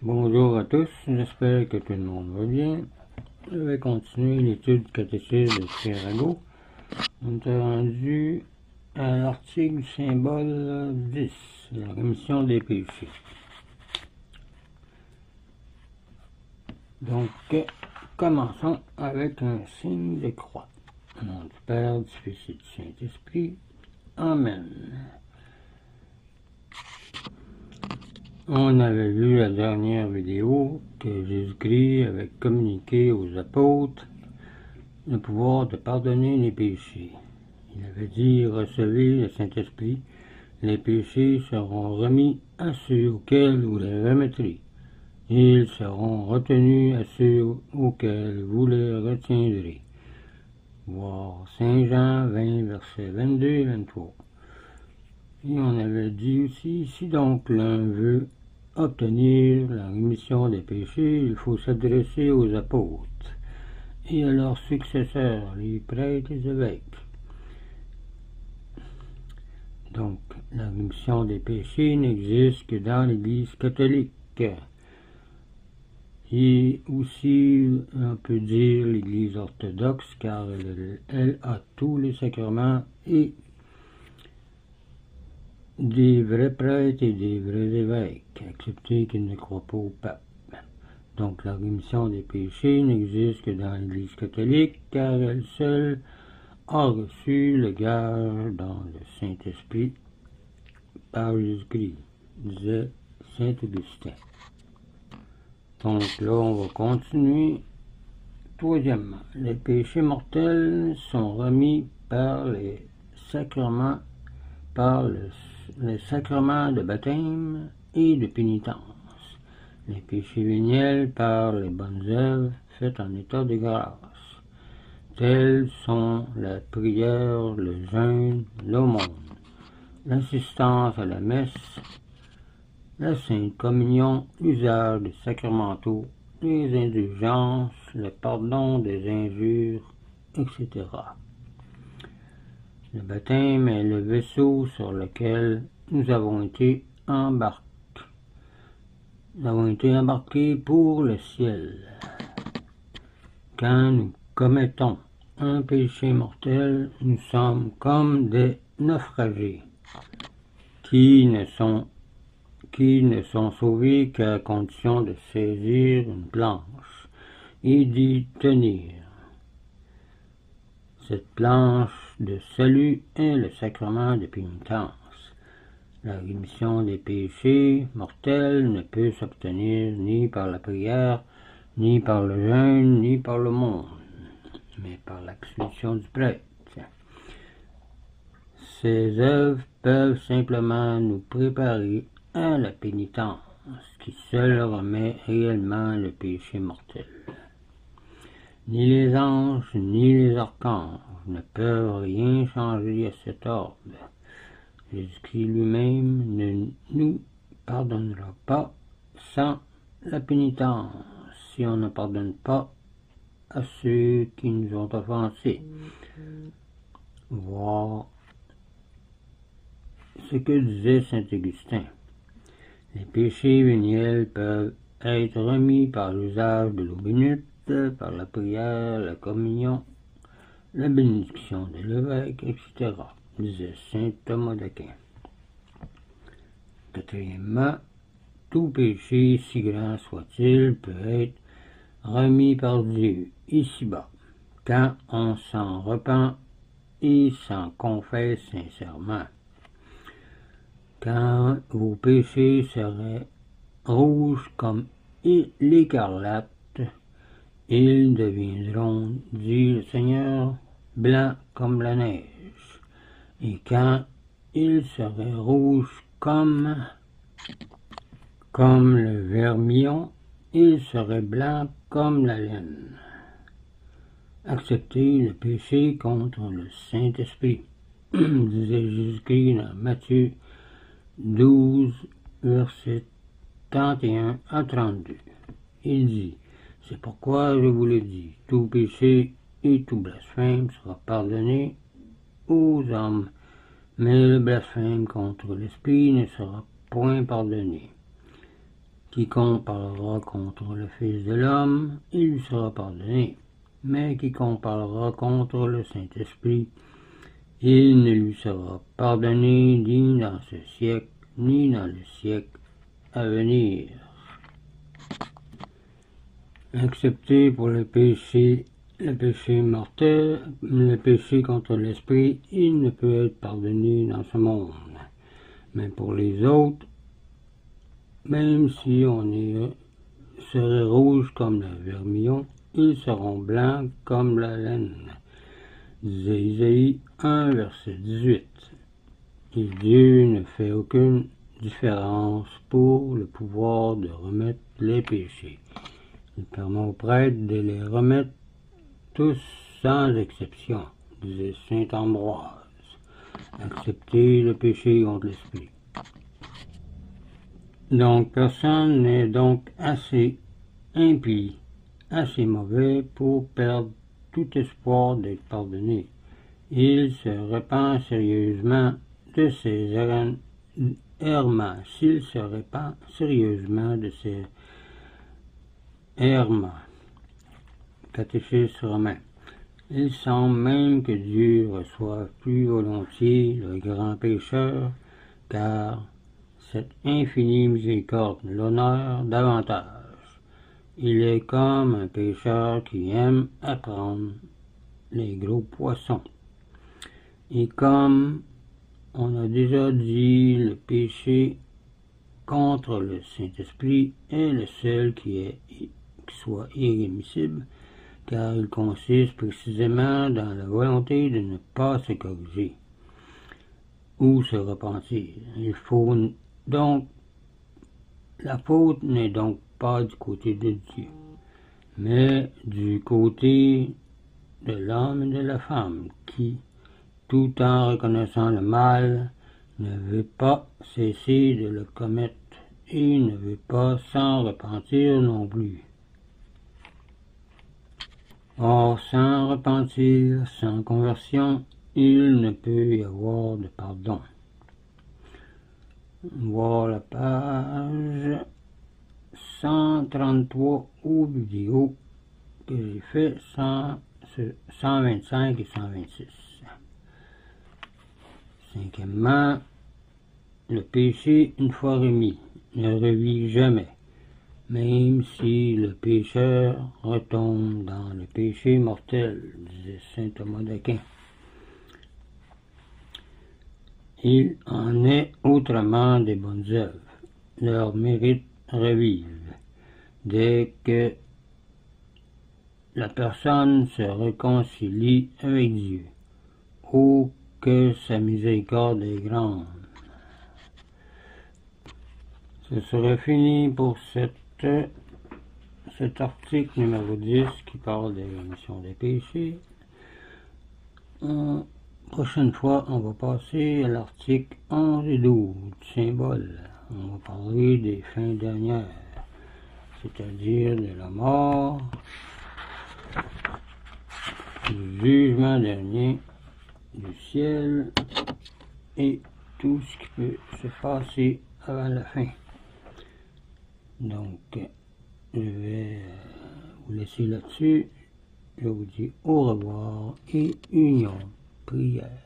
Bonjour à tous, j'espère que tout le monde va bien. Je vais continuer l'étude du catéchisme de Chirago. On est rendu à l'article du symbole 10, la rémission des péchés. Donc, commençons avec un signe de croix. Au nom du Père, du Fils et du Saint-Esprit. Amen. On avait vu la dernière vidéo que Jésus-Christ avait communiqué aux apôtres le pouvoir de pardonner les péchés. Il avait dit, recevez le Saint-Esprit, les péchés seront remis à ceux auxquels vous les remettrez. Ils seront retenus à ceux auxquels vous les retiendrez. Voir Saint Jean 20, versets 22 et 23. Et on avait dit aussi, si donc l'un veut obtenir la rémission des péchés, il faut s'adresser aux apôtres et à leurs successeurs, les prêtres et les évêques. Donc, la rémission des péchés n'existe que dans l'Église catholique. Et aussi, on peut dire l'Église orthodoxe, car elle a tous les sacrements et des vrais prêtres et des vrais évêques, excepté qu'ils ne croient pas au pape. Donc la rémission des péchés n'existe que dans l'Église catholique, car elle seule a reçu le gage dans le Saint-Esprit par Jésus-Christ, disait Saint Augustin. Donc là, on va continuer. Troisièmement, les péchés mortels sont remis par les sacrements, par le sacrement de baptême et de pénitence. Les péchés véniels par les bonnes œuvres faites en état de grâce. Tels sont la prière, le jeûne, l'aumône, l'assistance à la messe, la Sainte Communion, l'usage des sacramentaux, les indulgences, le pardon des injures, etc. Le baptême est le vaisseau sur lequel nous avons été embarqués. Nous avons été embarqués pour le ciel. Quand nous commettons un péché mortel, nous sommes comme des naufragés qui ne sont sauvés qu'à condition de saisir une planche et d'y tenir. Cette planche de salut est le sacrement de pénitence. La rémission des péchés mortels ne peut s'obtenir ni par la prière, ni par le jeûne, ni par le monde, mais par l'absolution du prêtre. Ces œuvres peuvent simplement nous préparer à la pénitence, qui seule remet réellement le péché mortel. Ni les anges, ni les archanges ne peuvent rien changer à cet ordre. Jésus-Christ lui-même ne nous pardonnera pas sans la pénitence, si on ne pardonne pas à ceux qui nous ont offensés. Voir ce que disait Saint Augustin. Les péchés véniels peuvent être remis par l'usage de l'eau bénite, par la prière, la communion, la bénédiction de l'évêque, etc., disait Saint Thomas d'Aquin. Quatrièmement, tout péché, si grand soit-il, peut être remis par Dieu ici-bas, quand on s'en repent et s'en confesse sincèrement. Quand vos péchés seraient rouges comme l'écarlate, ils deviendront, dit le Seigneur, blancs comme la neige. Et quand ils seraient rouges comme le vermillon, ils seraient blancs comme la laine. Acceptez le péché contre le Saint-Esprit, disait Jésus-Christ dans Matthieu 12, versets 31 à 32. Il dit, c'est pourquoi je vous le dis, tout péché et tout blasphème sera pardonné aux hommes, mais le blasphème contre l'Esprit ne sera point pardonné. Quiconque parlera contre le Fils de l'homme, il lui sera pardonné. Mais quiconque parlera contre le Saint-Esprit, il ne lui sera pardonné ni dans ce siècle, ni dans le siècle à venir. Excepté pour le péché mortel, le péché contre l'esprit, il ne peut être pardonné dans ce monde. Mais pour les autres, même si serait rouge comme le vermillon, ils seront blancs comme la laine. Disait Isaïe 1, verset 18. Et Dieu ne fait aucune différence pour le pouvoir de remettre les péchés. Il permet aux prêtres de les remettre tous sans exception, disait saint Ambroise. Accepter le péché contre l'esprit. Donc personne n'est donc assez impie, assez mauvais pour perdre tout espoir d'être pardonné. Il se repent sérieusement de ses errements. S'il se repent sérieusement de ses errements. Catéchisme romain. Il semble même que Dieu reçoive plus volontiers le grand pécheur, car cette infinie miséricorde l'honneur davantage. Il est comme un pêcheur qui aime apprendre les gros poissons. Et comme on a déjà dit, le péché contre le Saint-Esprit est le seul qui soit irrémissible, car il consiste précisément dans la volonté de ne pas se corriger ou se repentir. Il faut donc, la faute n'est donc pas du côté de Dieu, mais du côté de l'homme et de la femme qui, tout en reconnaissant le mal, ne veut pas cesser de le commettre et ne veut pas s'en repentir non plus. Or, sans repentir, sans conversion, il ne peut y avoir de pardon. Voir la page 133 ou vidéo que j'ai fait 125 et 126. Cinquièmement, le péché, une fois remis, ne revit jamais, même si le pécheur retombe dans le péché mortel, disait saint Thomas d'Aquin. Il en est autrement des bonnes œuvres. Leurs mérites revivent dès que la personne se réconcilie avec Dieu. Oh, que sa miséricorde est grande! Ce serait fini pour cet article numéro 10 qui parle de la rémission des péchés. Prochaine fois, on va passer à l'article 11 et 12, symbole. On va parler des fins dernières, c'est-à-dire de la mort, du jugement dernier, du ciel et tout ce qui peut se passer avant la fin. Donc, je vais vous laisser là-dessus. Je vous dis au revoir et union, prière.